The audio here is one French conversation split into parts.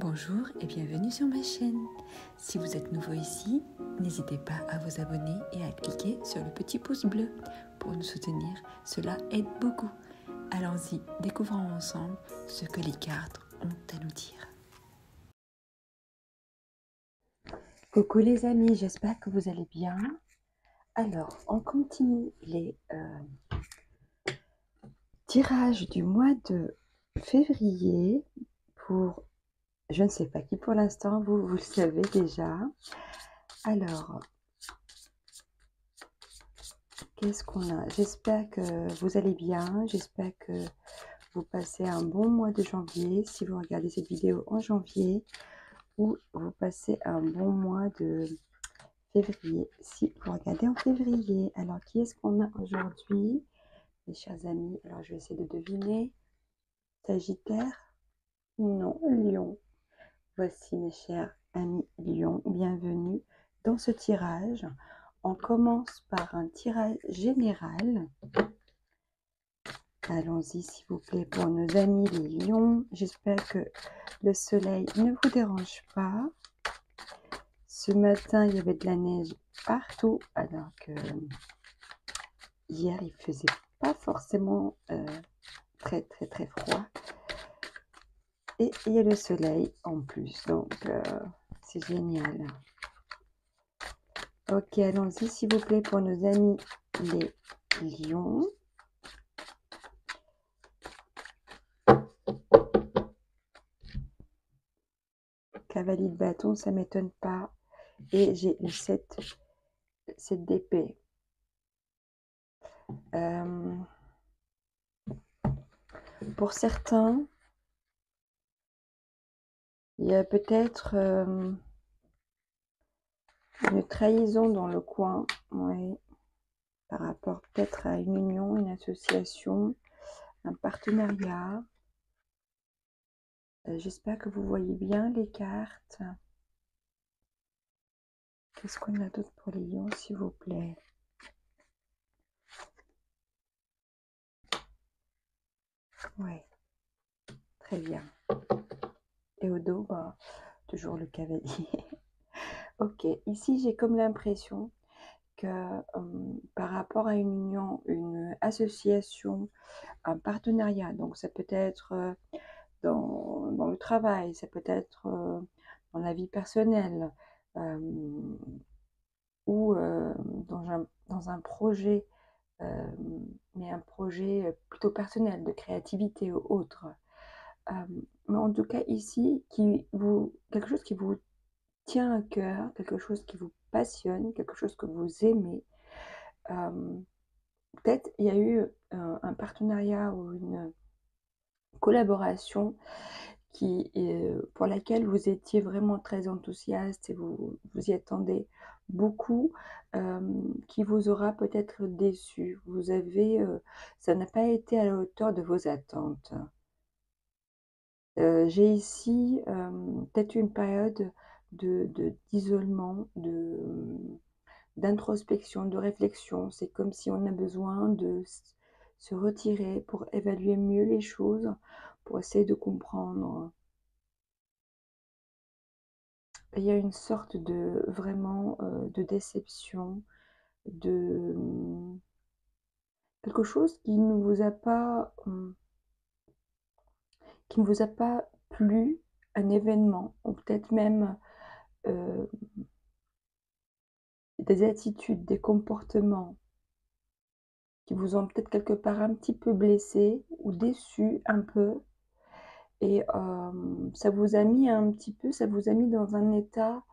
Bonjour et bienvenue sur ma chaîne. Si vous êtes nouveau ici, n'hésitez pas à vous abonner et à cliquer sur le petit pouce bleu pour nous soutenir. Cela aide beaucoup. Allons-y, découvrons ensemble ce que les cartes ont à nous dire. Coucou les amis, j'espère que vous allez bien. Alors, on continue les tirages du mois de février pour... Je ne sais pas qui pour l'instant, vous le savez déjà. Alors, qu'est-ce qu'on a? J'espère que vous allez bien, j'espère que vous passez un bon mois de janvier, si vous regardez cette vidéo en janvier, ou vous passez un bon mois de février, si vous regardez en février. Alors, qui est-ce qu'on a aujourd'hui, mes chers amis? Alors, je vais essayer de deviner. Sagittaire? Non, Lion. Voici mes chers amis Lion, bienvenue dans ce tirage. On commence par un tirage général. Allons-y s'il vous plaît pour nos amis les lions. J'espère que le soleil ne vous dérange pas. Ce matin, il y avait de la neige partout, alors que hier, il faisait pas forcément très froid. Et il y a le soleil en plus, donc c'est génial. Ok, allons-y s'il vous plaît pour nos amis les lions. Cavalier de bâton, ça m'étonne pas. Et j'ai le 7 d'épée. Pour certains, il y a peut-être une trahison dans le coin, oui, par rapport peut-être à une union, une association, un partenariat. J'espère que vous voyez bien les cartes. Qu'est-ce qu'on a d'autre pour les lions, s'il vous plaît? Oui, très bien. Et au dos, bah, toujours le cavalier. Ok, ici j'ai comme l'impression que par rapport à une union, une association, un partenariat, donc ça peut être dans le travail, ça peut être dans la vie personnelle ou dans un projet, mais un projet plutôt personnel, de créativité ou autre. Mais en tout cas ici, quelque chose qui vous tient à cœur, quelque chose qui vous passionne, quelque chose que vous aimez. Peut-être il y a eu un partenariat ou une collaboration pour laquelle vous étiez vraiment très enthousiaste et vous y attendez beaucoup, qui vous aura peut-être déçu. Ça n'a pas été à la hauteur de vos attentes. J'ai ici peut-être une période d'isolement, d'introspection, de réflexion. C'est comme si on a besoin de se retirer pour évaluer mieux les choses, pour essayer de comprendre. Il y a une sorte de vraiment de déception, de quelque chose qui ne vous a pas plu, un événement, ou peut-être même des attitudes, des comportements qui vous ont peut-être quelque part un petit peu blessé ou déçu un peu. Et ça vous a mis dans un état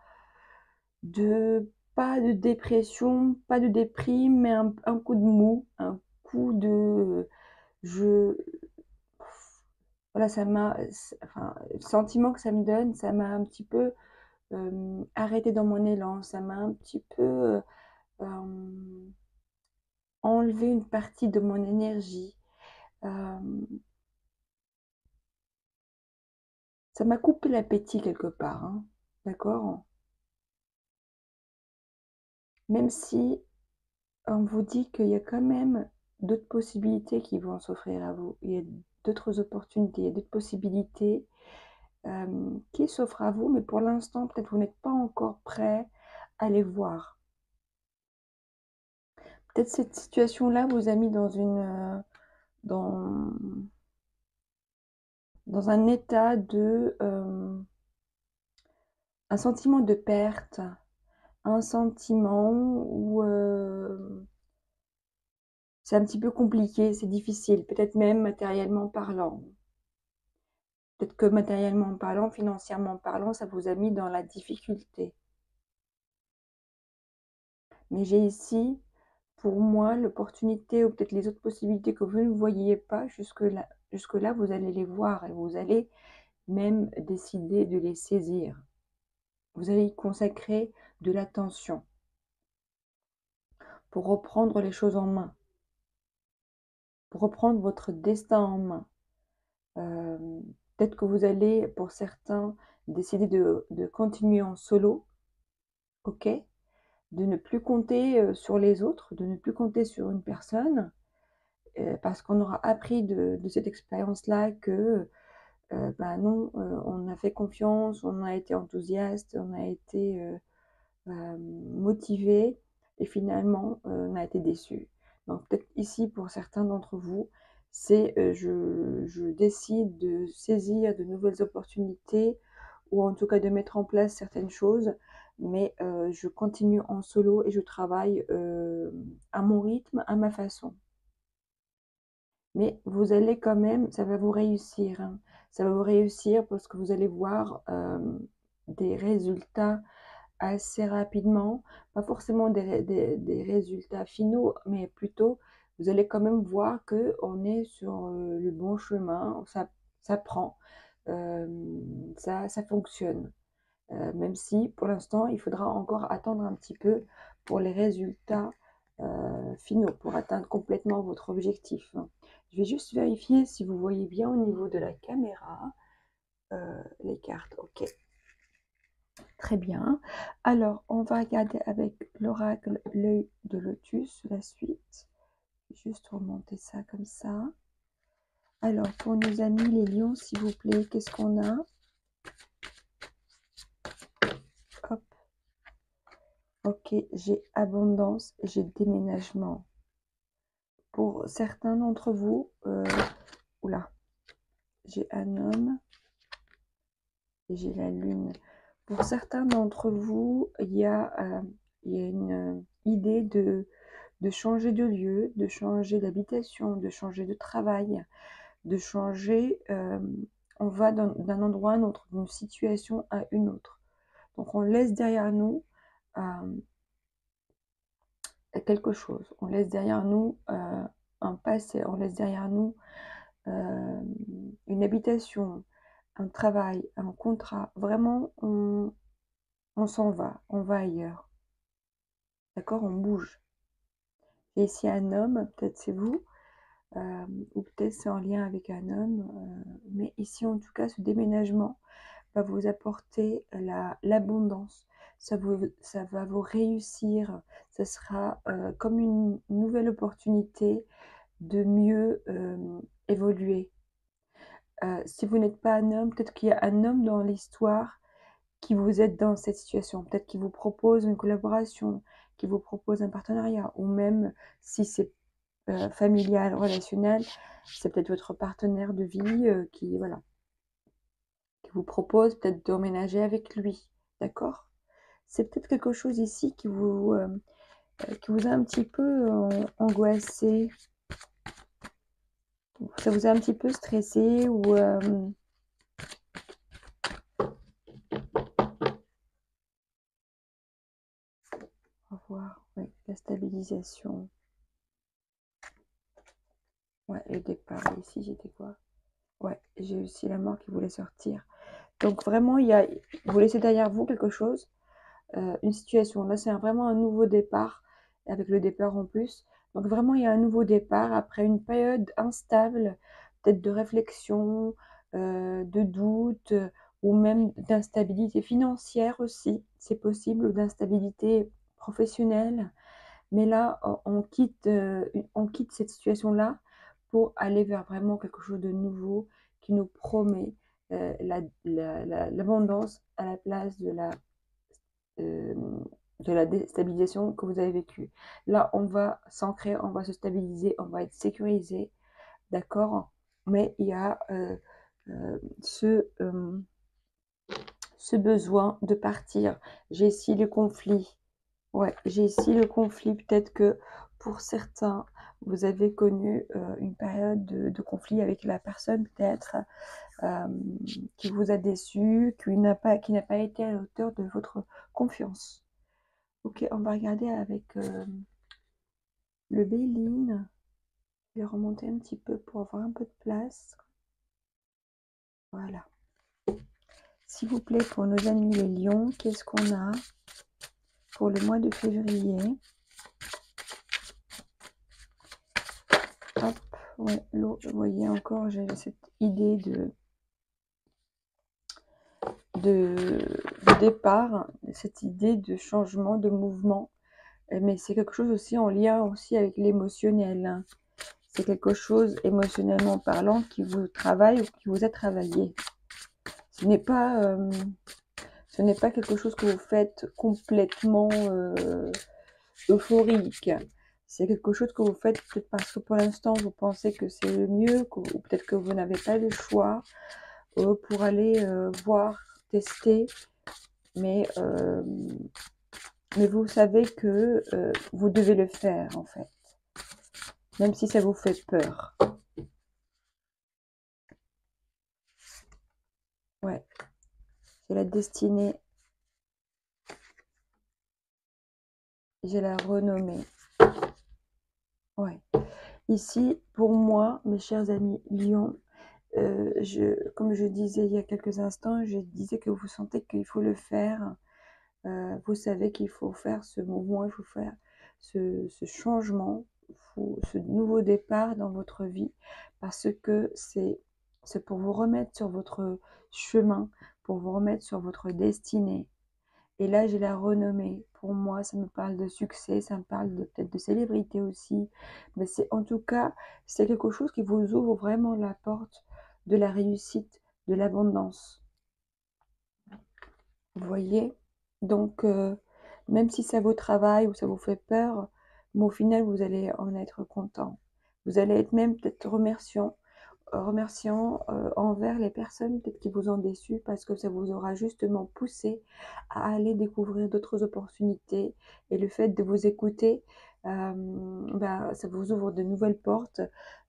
de, pas de dépression, pas de déprime, mais un coup de mou, un coup de, voilà, le sentiment que ça me donne, ça m'a un petit peu arrêté dans mon élan, ça m'a un petit peu enlevé une partie de mon énergie. Ça m'a coupé l'appétit quelque part, hein, d'accord? Même si on vous dit qu'il y a quand même d'autres possibilités qui vont s'offrir à vous. Il y a d'autres opportunités, il y a d'autres possibilités. qui s'offrent à vous, mais pour l'instant, peut-être vous n'êtes pas encore prêt à les voir. Peut-être cette situation-là vous a mis dans dans dans un état de, un sentiment de perte, un sentiment où, c'est un petit peu compliqué, c'est difficile, peut-être même matériellement parlant. Peut-être que matériellement parlant, financièrement parlant, ça vous a mis dans la difficulté. Mais j'ai ici, pour moi, l'opportunité ou peut-être les autres possibilités que vous ne voyiez pas jusque-là, vous allez les voir et vous allez même décider de les saisir. Vous allez y consacrer de l'attention pour reprendre les choses en main, pour reprendre votre destin en main. Peut-être que vous allez, pour certains, décider de continuer en solo, ok? De ne plus compter sur les autres, de ne plus compter sur une personne, parce qu'on aura appris de cette expérience-là que bah non, on a fait confiance, on a été enthousiaste, on a été motivé et finalement on a été déçu. Donc peut-être ici pour certains d'entre vous, c'est je décide de saisir de nouvelles opportunités ou en tout cas de mettre en place certaines choses, mais je continue en solo et je travaille à mon rythme, à ma façon. Mais vous allez quand même, ça va vous réussir, hein. Ça va vous réussir parce que vous allez voir des résultats assez rapidement, pas forcément des résultats finaux, mais plutôt vous allez quand même voir qu'on est sur le bon chemin, ça prend, ça fonctionne. Même si pour l'instant, il faudra encore attendre un petit peu pour les résultats finaux, pour atteindre complètement votre objectif. Je vais juste vérifier si vous voyez bien au niveau de la caméra les cartes. Ok, très bien. Alors, on va regarder avec l'oracle l'œil de lotus la suite. Juste remonter ça comme ça. Alors, pour nos amis les lions, s'il vous plaît, qu'est-ce qu'on a? Hop. Ok, j'ai abondance et j'ai déménagement. Pour certains d'entre vous, oula, j'ai un homme et j'ai la lune. Pour certains d'entre vous, il y a une idée de changer de lieu, de changer d'habitation, de changer de travail, de changer, on va d'un endroit à un autre, d'une situation à une autre. Donc on laisse derrière nous quelque chose, on laisse derrière nous un passé, on laisse derrière nous une habitation, un travail, un contrat. Vraiment, on s'en va, on va ailleurs. D'accord? On bouge. Et ici un homme, peut-être c'est vous, ou peut-être c'est en lien avec un homme, mais ici en tout cas ce déménagement va vous apporter l'abondance, ça va vous réussir, ça sera comme une nouvelle opportunité de mieux évoluer. Si vous n'êtes pas un homme, peut-être qu'il y a un homme dans l'histoire qui vous aide dans cette situation, peut-être qu'il vous propose une collaboration, qui vous propose un partenariat, ou même si c'est familial, relationnel, c'est peut-être votre partenaire de vie voilà, qui vous propose peut-être d'emménager avec lui, d'accord? C'est peut-être quelque chose ici qui vous a un petit peu angoissé, ça vous a un petit peu stressé ou on va voir, ouais, la stabilisation. Ouais, le départ, ici j'étais quoi? Ouais, j'ai aussi la mort qui voulait sortir. Donc vraiment, vous laissez derrière vous quelque chose, une situation. Là, c'est vraiment un nouveau départ, avec le départ en plus. Donc vraiment, il y a un nouveau départ après une période instable, peut-être de réflexion, de doute, ou même d'instabilité financière aussi, c'est possible, ou d'instabilité professionnelle. Mais là, on quitte cette situation-là pour aller vers vraiment quelque chose de nouveau qui nous promet l'abondance à la place euh, de la déstabilisation que vous avez vécue. Là, on va s'ancrer, on va se stabiliser, on va être sécurisé, d'accord? Mais il y a ce besoin de partir. J'ai ici le conflit. Ouais, j'ai ici le conflit. Peut-être que pour certains, vous avez connu une période de conflit avec la personne, peut-être, qui vous a déçu, qui n'a pas été à la hauteur de votre confiance. Ok, on va regarder avec le Béline. Je vais remonter un petit peu pour avoir un peu de place. Voilà. S'il vous plaît, pour nos amis les lions, qu'est-ce qu'on a pour le mois de février? Hop, ouais, l'eau, vous voyez encore, j'ai cette idée de départ, cette idée de changement, de mouvement. Mais c'est quelque chose aussi en lien aussi avec l'émotionnel, hein. C'est quelque chose émotionnellement parlant qui vous travaille ou qui vous a travaillé. Ce n'est pas quelque chose que vous faites complètement euphorique. C'est quelque chose que vous faites peut-être parce que pour l'instant vous pensez que c'est le mieux, ou peut-être que vous n'avez pas le choix pour aller voir, tester, mais vous savez que vous devez le faire en fait, même si ça vous fait peur. Ouais, j'ai la destinée, j'ai la renommée. Ouais. Ici, pour moi, mes chers amis Lion, comme je disais il y a quelques instants, je disais que vous sentez qu'il faut le faire. Vous savez qu'il faut faire ce mouvement, il faut faire ce changement, ce nouveau départ dans votre vie, parce que c'est pour vous remettre sur votre chemin, pour vous remettre sur votre destinée. Et là, j'ai la renommée. Pour moi, ça me parle de succès, ça me parle peut-être de célébrité aussi. Mais c'est en tout cas, c'est quelque chose qui vous ouvre vraiment la porte de la réussite, de l'abondance. Vous voyez? Donc, même si ça vous travaille ou ça vous fait peur, mais au final, vous allez en être content. Vous allez être même peut-être remerciant envers les personnes peut-être qui vous ont déçu parce que ça vous aura justement poussé à aller découvrir d'autres opportunités. Et le fait de vous écouter, ça vous ouvre de nouvelles portes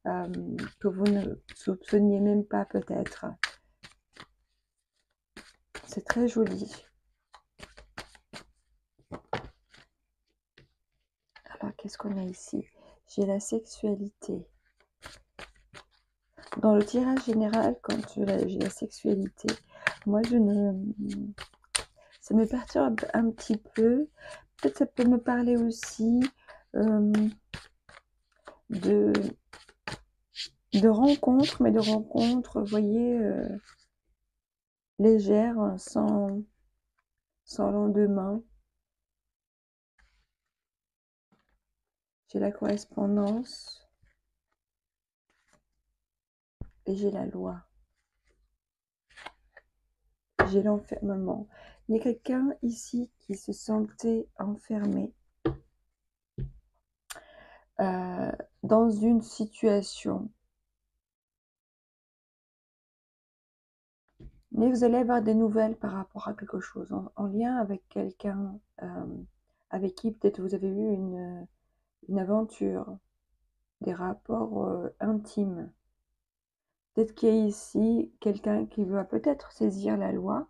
que vous ne soupçonniez même pas peut-être. C'est très joli. Alors, qu'est-ce qu'on a ici? J'ai la sexualité. Dans le tirage général, quand j'ai la sexualité, moi, ça me perturbe un petit peu. Peut-être ça peut me parler aussi de rencontres, mais de rencontres, vous voyez, légères, sans lendemain. J'ai la correspondance et j'ai la loi. J'ai l'enfermement. Il y a quelqu'un ici qui se sentait enfermé dans une situation. Mais vous allez avoir des nouvelles par rapport à quelque chose, en lien avec quelqu'un avec qui peut-être vous avez eu une aventure, des rapports intimes. Peut-être qu'il y a ici quelqu'un qui va peut-être saisir la loi,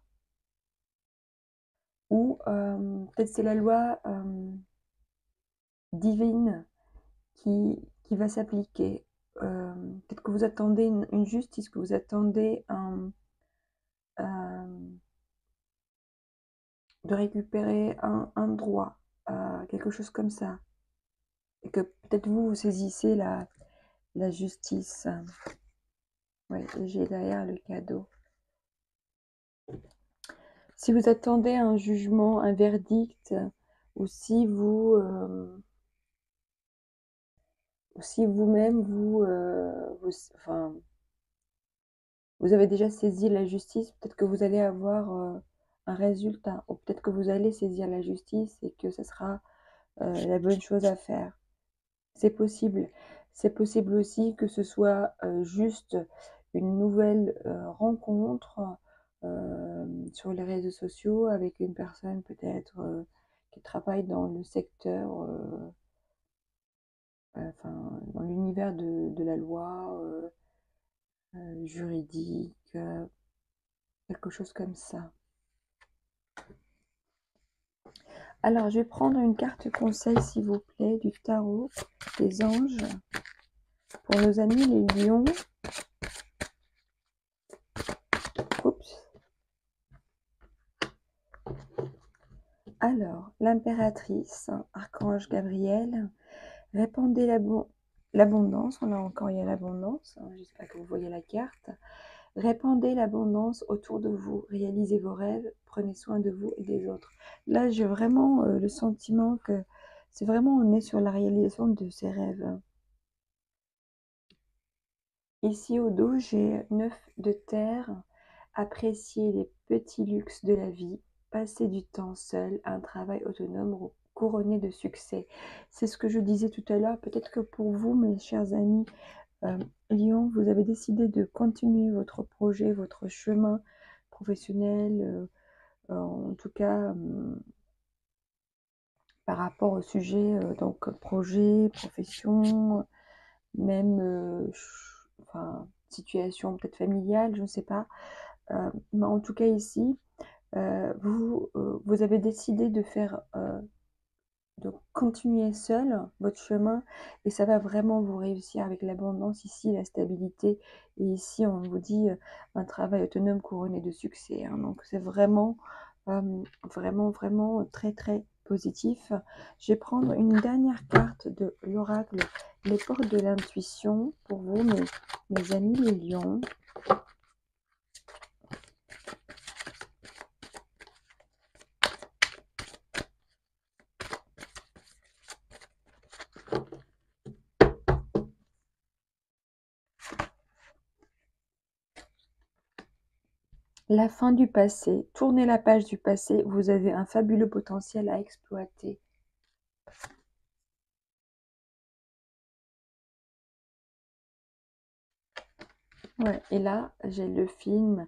ou peut-être c'est la loi divine qui va s'appliquer. Peut-être que vous attendez une justice, que vous attendez de récupérer un droit, quelque chose comme ça. Et que peut-être vous saisissez la justice. Oui, j'ai derrière le cadeau. Si vous attendez un jugement, un verdict, ou si vous-même, enfin, Vous avez déjà saisi la justice, peut-être que vous allez avoir un résultat, ou peut-être que vous allez saisir la justice et que ce sera la bonne chose à faire. C'est possible. C'est possible aussi que ce soit juste une nouvelle rencontre sur les réseaux sociaux avec une personne peut-être qui travaille dans le secteur, enfin, dans l'univers de la loi juridique, quelque chose comme ça. Alors, je vais prendre une carte conseil, s'il vous plaît, du tarot des anges pour nos amis les lions. Oups. Alors, l'impératrice, archange Gabriel, répandez l'abondance. On a encore, il y a l'abondance. J'espère que vous voyez la carte. Répandez l'abondance autour de vous. Réalisez vos rêves. Prenez soin de vous et des autres. Là, j'ai vraiment le sentiment que c'est vraiment, on est sur la réalisation de ces rêves. Ici au dos, j'ai 9 de terre. Apprécier les petits luxes de la vie. Passer du temps seul, un travail autonome couronné de succès. C'est ce que je disais tout à l'heure. Peut-être que pour vous, mes chers amis Lion, vous avez décidé de continuer votre projet, votre chemin professionnel, en tout cas par rapport au sujet, donc projet, profession, même enfin, situation peut-être familiale, je ne sais pas. Mais en tout cas ici, vous avez décidé de faire, de continuer seul votre chemin et ça va vraiment vous réussir avec l'abondance ici, la stabilité. Et ici, on vous dit un travail autonome couronné de succès. Hein. Donc, c'est vraiment, vraiment très, très positif. Je vais prendre une dernière carte de l'oracle, les portes de l'intuition pour vous, mes amis les lions. La fin du passé. Tournez la page du passé. Vous avez un fabuleux potentiel à exploiter. Ouais, et là, j'ai le film.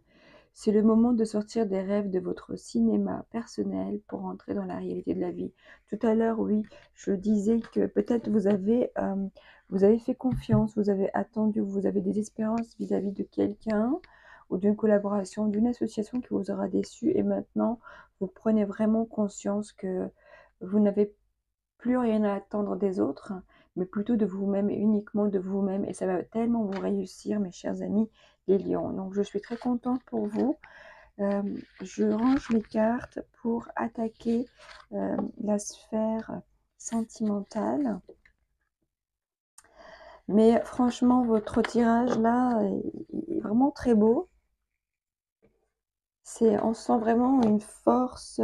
C'est le moment de sortir des rêves de votre cinéma personnel pour entrer dans la réalité de la vie. Tout à l'heure, oui, je disais que peut-être vous avez fait confiance, vous avez attendu, vous avez des espérances vis-à-vis de quelqu'un ou d'une collaboration, d'une association qui vous aura déçu. Et maintenant, vous prenez vraiment conscience que vous n'avez plus rien à attendre des autres, mais plutôt de vous-même et uniquement de vous-même. Et ça va tellement vous réussir, mes chers amis les lions. Donc, je suis très contente pour vous. Je range mes cartes pour attaquer la sphère sentimentale. Mais franchement, votre tirage là est vraiment très beau. On sent vraiment une force,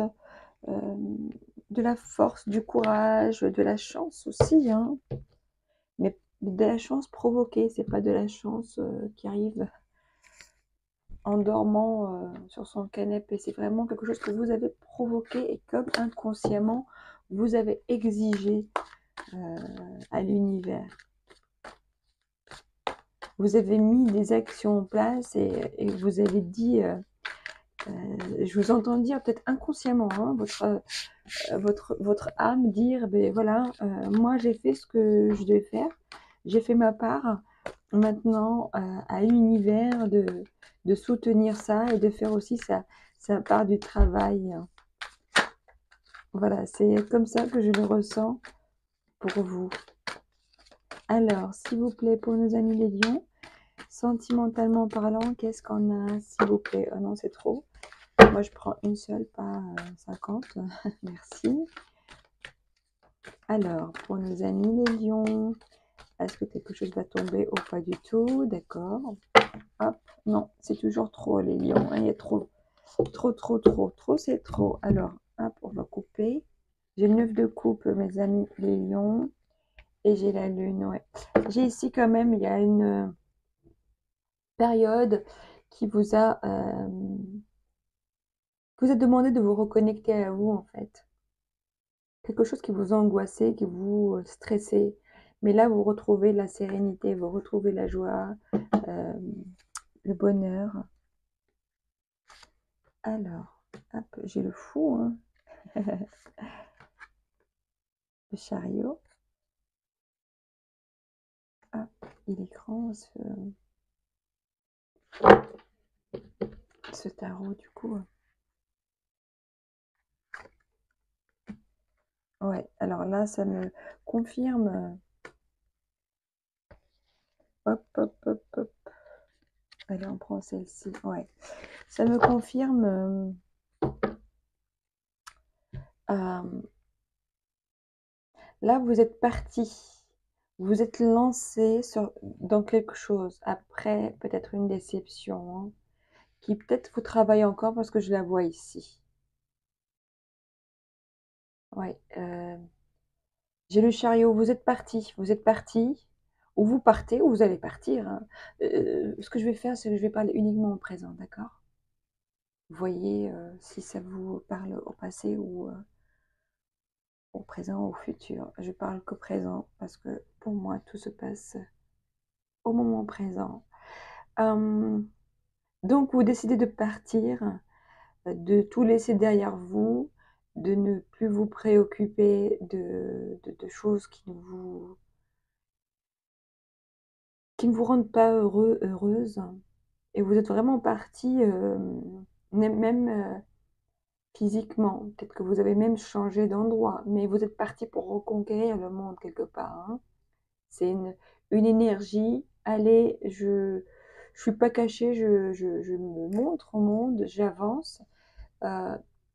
de la force, du courage, de la chance aussi, hein. Mais de la chance provoquée, c'est pas de la chance qui arrive en dormant sur son canapé. C'est vraiment quelque chose que vous avez provoqué et comme inconsciemment, vous avez exigé à l'univers. Vous avez mis des actions en place et vous avez dit, je vous entends dire peut-être inconsciemment, hein, votre âme dire, ben voilà, moi j'ai fait ce que je devais faire, j'ai fait ma part, maintenant à l'univers de soutenir ça et de faire aussi sa part du travail. Voilà, c'est comme ça que je le ressens pour vous. Alors, s'il vous plaît, pour nos amis les lions, sentimentalement parlant, qu'est-ce qu'on a, s'il vous plaît? Oh non, c'est trop. Moi, je prends une seule, pas 50. Merci. Alors, pour nos amis les lions, est-ce que quelque chose va tomber ou pas du tout? D'accord. Hop, non, c'est toujours trop les lions. Hein, il y a trop, c'est trop. Alors, hop, on va couper. J'ai 9 de coupe, mes amis les lions. Et j'ai la lune, ouais. J'ai ici quand même, il y a une période qui vous a demandé de vous reconnecter à vous, en fait. Quelque chose qui vous angoissait, qui vous stressait. Mais là, vous retrouvez la sérénité, vous retrouvez la joie, le bonheur. Alors, hop, j'ai le fou, hein. Le chariot. Hop, il est grand, ce tarot, du coup. Ouais, alors là, ça me confirme. Hop, hop, hop, hop. Allez, on prend celle-ci. Ouais, ça me confirme. Là, vous êtes parti. Vous êtes lancé dans quelque chose. Après, peut-être une déception, hein, qui peut-être vous travaille encore parce que je la vois ici. Ouais. J'ai le chariot. Vous êtes parti. Vous êtes parti. Ou vous partez, ou vous allez partir, hein. Ce que je vais faire, c'est que je vais parler uniquement au présent, d'accord? Vous voyez si ça vous parle au passé ou au présent ou au futur. Je parle qu'au présent parce que pour moi, tout se passe au moment présent. Donc, vous décidez de partir, de tout laisser derrière vous, de ne plus vous préoccuper de choses qui ne vous rendent pas heureuse. Et vous êtes vraiment parti, même physiquement. Peut-être que vous avez même changé d'endroit, mais vous êtes parti pour reconquérir le monde quelque part, hein. C'est une énergie. Allez, je suis pas cachée, je me montre au monde, j'avance.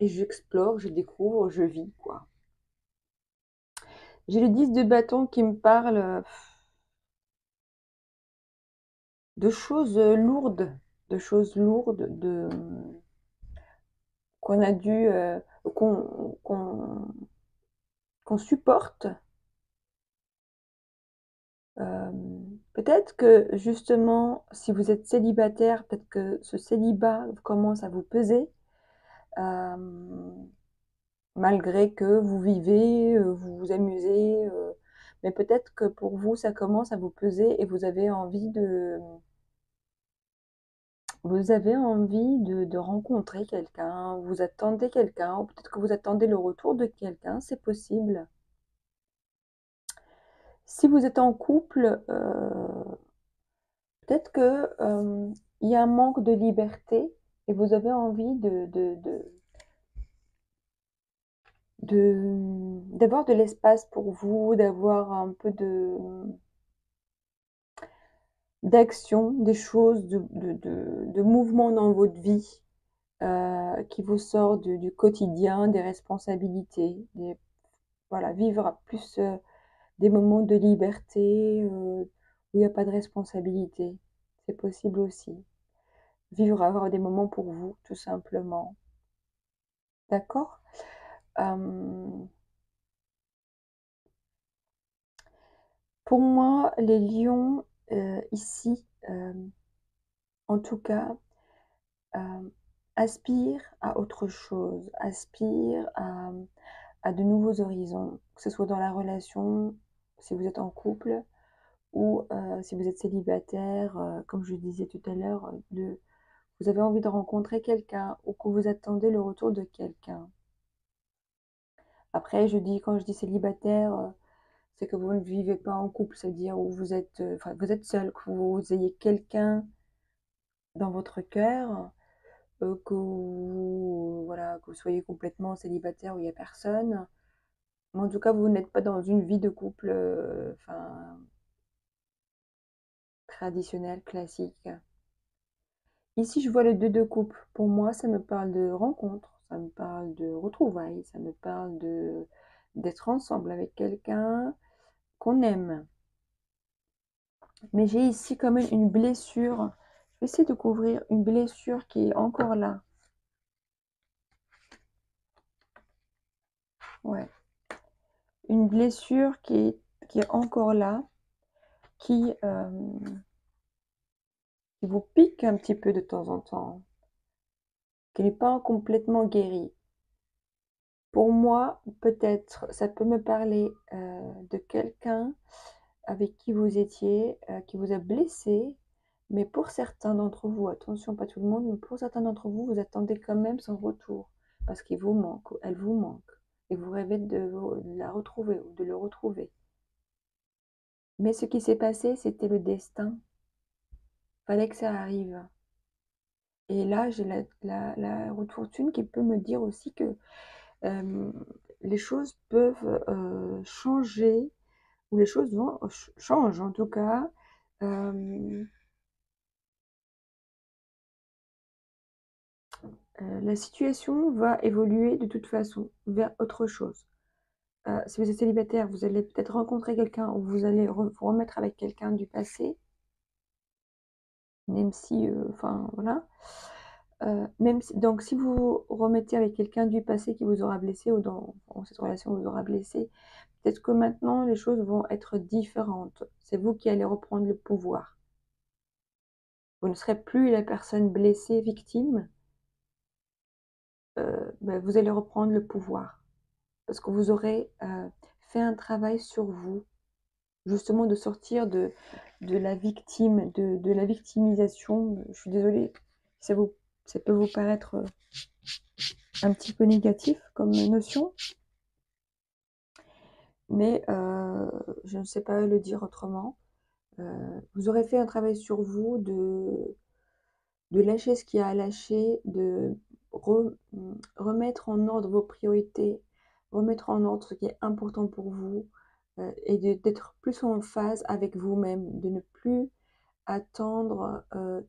Et j'explore, je découvre, je vis, quoi. J'ai le 10 de bâton qui me parle de choses lourdes, qu'on a dû, qu'on supporte. Euh, Peut-être que justement, si vous êtes célibataire, peut-être que ce célibat commence à vous peser, euh, malgré que vous vivez, vous vous amusez, mais peut-être que pour vous, ça commence à vous peser et vous avez envie de rencontrer quelqu'un, vous attendez quelqu'un, ou peut-être que vous attendez le retour de quelqu'un, c'est possible. Si vous êtes en couple, peut-être que il y a un manque de liberté et vous avez envie d'avoir de l'espace pour vous, d'avoir un peu d'action, des choses, de mouvement dans votre vie qui vous sort du quotidien, des responsabilités, voilà, vivre plus des moments de liberté où il n'y a pas de responsabilité. C'est possible aussi. Vivre, avoir des moments pour vous, tout simplement. D'accord? Pour moi, les lions, ici, en tout cas, aspirent à autre chose, aspirent à de nouveaux horizons, que ce soit dans la relation, si vous êtes en couple, ou si vous êtes célibataire, comme je disais tout à l'heure, vous avez envie de rencontrer quelqu'un ou que vous attendez le retour de quelqu'un. Après, quand je dis célibataire, c'est que vous ne vivez pas en couple, c'est-à-dire où vous êtes, vous êtes seul, que vous ayez quelqu'un dans votre cœur, voilà, que vous soyez complètement célibataire où il n'y a personne. Mais en tout cas, vous n'êtes pas dans une vie de couple, traditionnelle, classique. Ici, je vois le 2 de coupe. Pour moi, ça me parle de rencontre, ça me parle de retrouvailles, ça me parle d'être ensemble avec quelqu'un qu'on aime. Mais j'ai ici quand même une blessure. Je vais essayer de couvrir une blessure qui est encore là. Ouais. Une blessure qui est encore là, qui qui vous pique un petit peu de temps en temps, qui n'est pas complètement guéri. Pour moi, peut-être, ça peut me parler de quelqu'un avec qui vous étiez, qui vous a blessé, mais pour certains d'entre vous, attention, pas tout le monde, mais pour certains d'entre vous, vous attendez quand même son retour, parce qu'il vous manque, ou elle vous manque, et vous rêvez de la retrouver ou de le retrouver. Mais ce qui s'est passé, c'était le destin. Fallait que ça arrive. Et là, j'ai la roue de fortune qui peut me dire aussi que les choses peuvent changer, ou les choses changent en tout cas. La situation va évoluer de toute façon vers autre chose. Si vous êtes célibataire, vous allez peut-être rencontrer quelqu'un ou vous allez vous remettre avec quelqu'un du passé, même si, enfin voilà. Donc si vous remettez avec quelqu'un du passé qui vous aura blessé ou dans cette relation vous aura blessé, peut-être que maintenant les choses vont être différentes. C'est vous qui allez reprendre le pouvoir. Vous ne serez plus la personne blessée, victime. Vous allez reprendre le pouvoir. Parce que vous aurez fait un travail sur vous, justement de sortir de la victime, de la victimisation. Je suis désolée, ça peut vous paraître un petit peu négatif comme notion, mais je ne sais pas le dire autrement. Vous aurez fait un travail sur vous de lâcher ce qu'il y a à lâcher, de remettre en ordre vos priorités, remettre en ordre ce qui est important pour vous, et d'être plus en phase avec vous-même, de ne plus attendre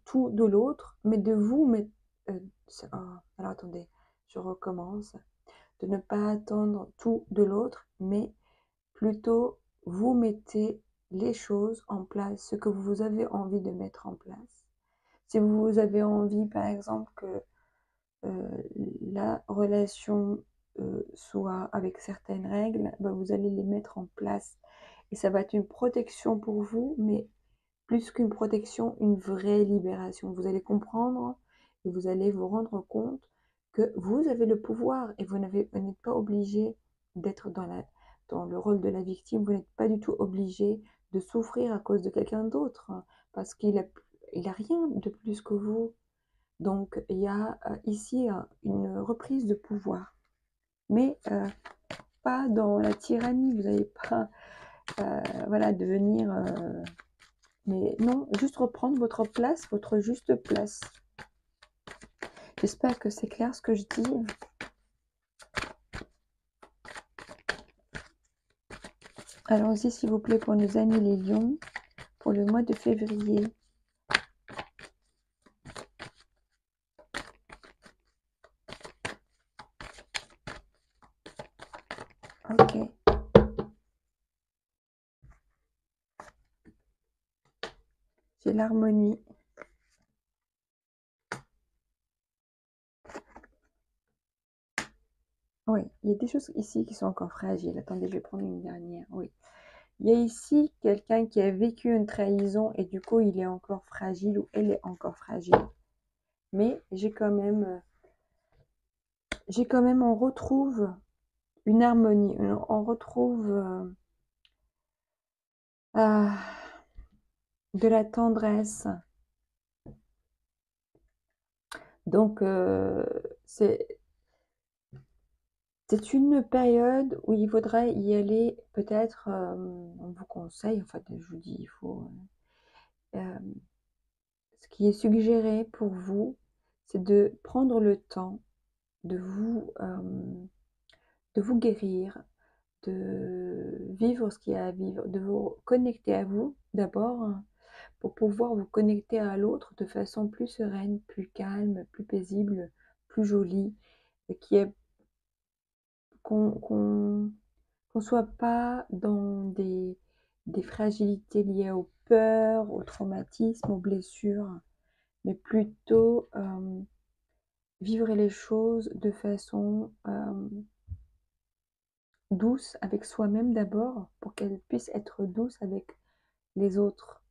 tout de l'autre, mais de vous mettre... alors attendez, je recommence. De ne pas attendre tout de l'autre, mais plutôt vous mettez les choses en place, ce que vous avez envie de mettre en place. Si vous avez envie, par exemple, que la relation soit avec certaines règles, vous allez les mettre en place. Et ça va être une protection pour vous, mais plus qu'une protection, une vraie libération. Vous allez comprendre et vous allez vous rendre compte que vous avez le pouvoir et vous n'êtes pas obligé d'être dans le rôle de la victime. Vous n'êtes pas du tout obligé de souffrir à cause de quelqu'un d'autre, parce qu'il a rien de plus que vous. Donc, il y a ici une reprise de pouvoir, mais pas dans la tyrannie. Vous n'allez pas voilà, devenir... mais non, juste reprendre votre place, votre juste place. J'espère que c'est clair ce que je dis. Allons-y, s'il vous plaît, pour nos amis les lions, pour le mois de février. Ok. J'ai l'harmonie. Oui, il y a des choses ici qui sont encore fragiles. Attendez, je vais prendre une dernière. Oui. Il y a ici quelqu'un qui a vécu une trahison et du coup, il est encore fragile ou elle est encore fragile. Mais j'ai quand même, on retrouve une harmonie. On retrouve de la tendresse. Donc, c'est une période où il faudrait y aller, peut-être, on vous conseille, en fait, je vous dis, il faut... ce qui est suggéré pour vous, c'est de prendre le temps de vous guérir, de vivre ce qu'il y a à vivre, de vous connecter à vous d'abord, pour pouvoir vous connecter à l'autre de façon plus sereine, plus calme, plus paisible, plus jolie, et qu'on soit pas dans des fragilités liées aux peurs, aux traumatismes, aux blessures, mais plutôt vivre les choses de façon douce avec soi-même d'abord, pour qu'elle puisse être douce avec les autres.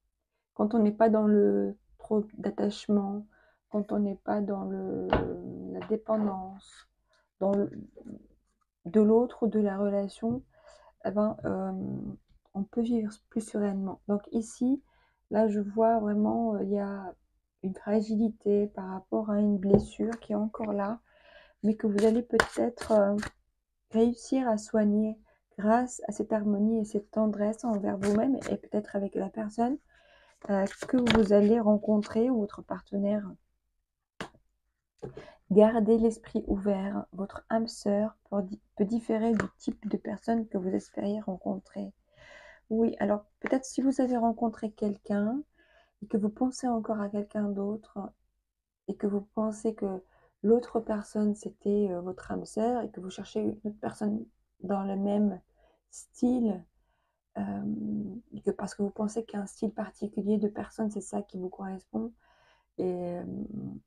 Quand on n'est pas dans le trop d'attachement, quand on n'est pas dans la dépendance, dans de l'autre ou de la relation, eh ben, on peut vivre plus sereinement. Donc ici, là, je vois vraiment, il y a une fragilité par rapport à une blessure qui est encore là, mais que vous allez peut-être réussir à soigner grâce à cette harmonie et cette tendresse envers vous-même et peut-être avec la personne que vous allez rencontrer ou votre partenaire. Gardez l'esprit ouvert. Votre âme sœur peut différer du type de personne que vous espériez rencontrer. Oui, alors peut-être si vous avez rencontré quelqu'un et que vous pensez encore à quelqu'un d'autre et que vous pensez que l'autre personne c'était votre âme sœur et que vous cherchez une autre personne dans le même style, et que parce que vous pensez qu'un style particulier de personne c'est ça qui vous correspond, et,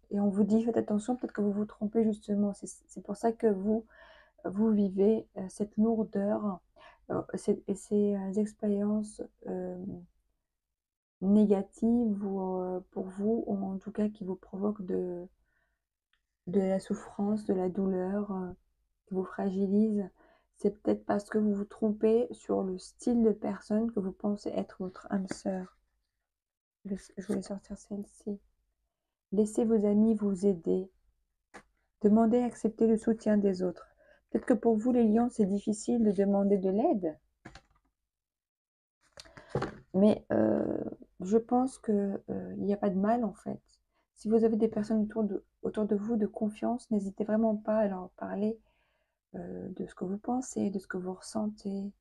et on vous dit faites attention, peut-être que vous vous trompez justement, c'est pour ça que vous vivez cette lourdeur et ces expériences négatives ou pour vous, ou en tout cas qui vous provoquent de la souffrance, de la douleur, qui vous fragilise. C'est peut-être parce que vous vous trompez sur le style de personne que vous pensez être votre âme sœur. Je voulais sortir celle-ci. Laissez vos amis vous aider. Demandez et acceptez le soutien des autres. Peut-être que pour vous, les lions, c'est difficile de demander de l'aide. Mais je pense qu'il n'y a pas de mal, en fait. Si vous avez des personnes autour de vous de confiance, n'hésitez vraiment pas à leur parler de ce que vous pensez, de ce que vous ressentez.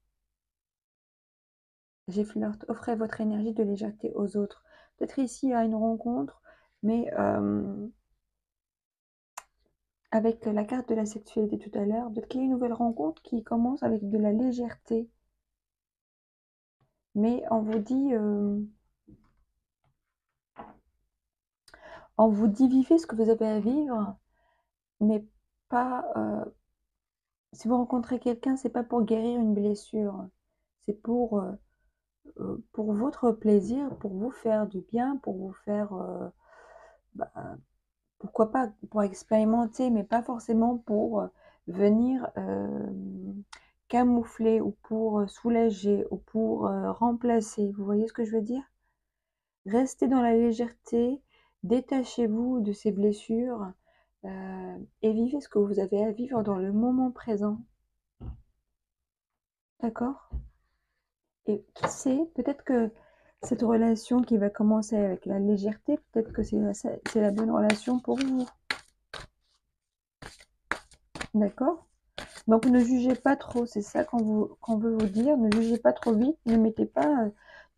J'effleure, offrez votre énergie de légèreté aux autres. Peut-être ici, il y a une rencontre, mais avec la carte de la sexualité tout à l'heure, peut-être qu'il y a une nouvelle rencontre qui commence avec de la légèreté. Mais on vous dit vivez ce que vous avez à vivre, mais pas... si vous rencontrez quelqu'un, c'est pas pour guérir une blessure. C'est pour votre plaisir, pour vous faire du bien, pour vous faire... bah, pourquoi pas pour expérimenter, mais pas forcément pour venir camoufler ou pour soulager ou pour remplacer. Vous voyez ce que je veux dire? Restez dans la légèreté, détachez-vous de ces blessures et vivez ce que vous avez à vivre dans le moment présent. D'accord? Et qui sait, peut-être que cette relation qui va commencer avec la légèreté, peut-être que c'est la bonne relation pour vous. D'accord? Donc ne jugez pas trop, c'est ça qu'on veut vous dire, ne jugez pas trop vite, ne mettez pas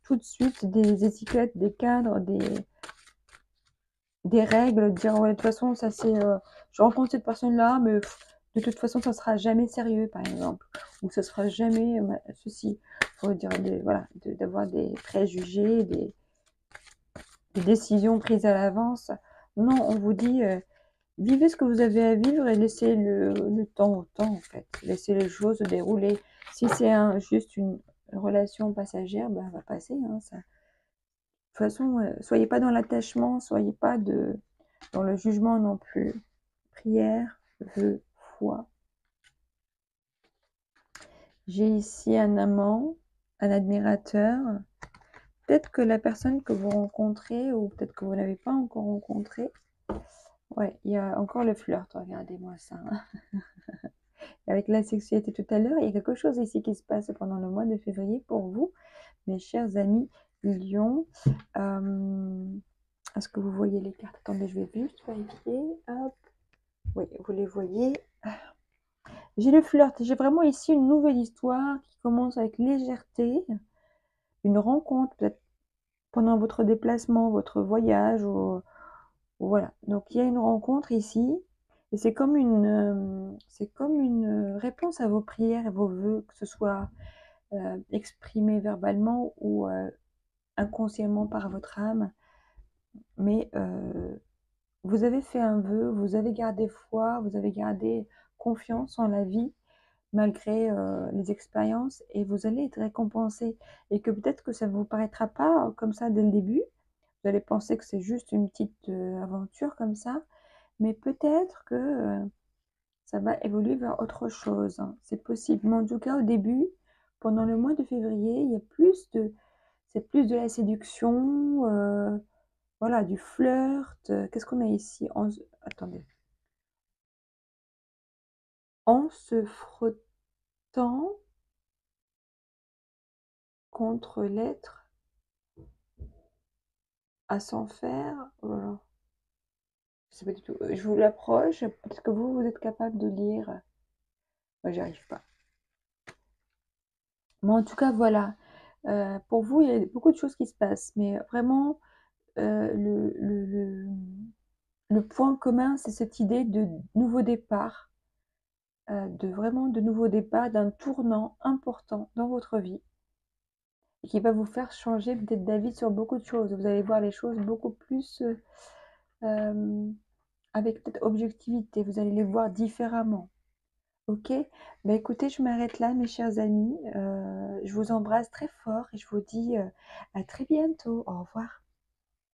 tout de suite des étiquettes, des cadres, des règles, dire ouais, de toute façon ça c'est je rencontre cette personne-là, mais de toute façon ça sera jamais sérieux par exemple, ou ça sera jamais ceci. Faut dire voilà, d'avoir des préjugés, des décisions prises à l'avance. Non, on vous dit vivez ce que vous avez à vivre et laissez le temps au temps, en fait. Laissez les choses se dérouler. Si c'est juste une relation passagère, ben, elle va passer. Hein, ça. De toute façon, soyez pas dans l'attachement, soyez pas dans le jugement non plus. Prière, vœu, foi. J'ai ici un amant, un admirateur. Peut-être que la personne que vous rencontrez, ou peut-être que vous n'avez pas encore rencontré, ouais, il y a encore le flirt, regardez-moi ça. Avec la sexualité tout à l'heure, il y a quelque chose ici qui se passe pendant le mois de février pour vous, mes chers amis Lion. Est-ce que vous voyez les cartes? Attendez, je vais juste vérifier. Hop. Oui, vous les voyez. J'ai le flirt. J'ai vraiment ici une nouvelle histoire qui commence avec légèreté. Une rencontre, peut-être pendant votre déplacement, votre voyage. Ou voilà. Donc, il y a une rencontre ici. Et c'est comme une réponse à vos prières et vos vœux, que ce soit exprimé verbalement ou inconsciemment par votre âme. Mais vous avez fait un vœu, vous avez gardé foi, vous avez gardé confiance en la vie, malgré les expériences, et vous allez être récompensé. Et que peut-être que ça ne vous paraîtra pas comme ça dès le début. Vous allez penser que c'est juste une petite aventure comme ça, mais peut-être que ça va évoluer vers autre chose, hein. C'est possible. Mais en tout cas, au début, pendant le mois de février, il y a c'est plus de la séduction, voilà, du flirt. Qu'est-ce qu'on a ici? Attendez. En se frottant contre l'être à s'en faire. Voilà. Je sais pas du tout. Je vous l'approche. Peut-être que vous êtes capable de lire. Moi, j'y arrive pas. Mais en tout cas, voilà. Pour vous, il y a beaucoup de choses qui se passent. Mais vraiment, le point commun, c'est cette idée de nouveau départ, de nouveau départ, d'un tournant important dans votre vie et qui va vous faire changer peut-être d'avis sur beaucoup de choses. Vous allez voir les choses beaucoup plus avec peut-être objectivité. Vous allez les voir différemment. Ok? Bah écoutez, je m'arrête là, mes chers amis. Je vous embrasse très fort et je vous dis à très bientôt. Au revoir.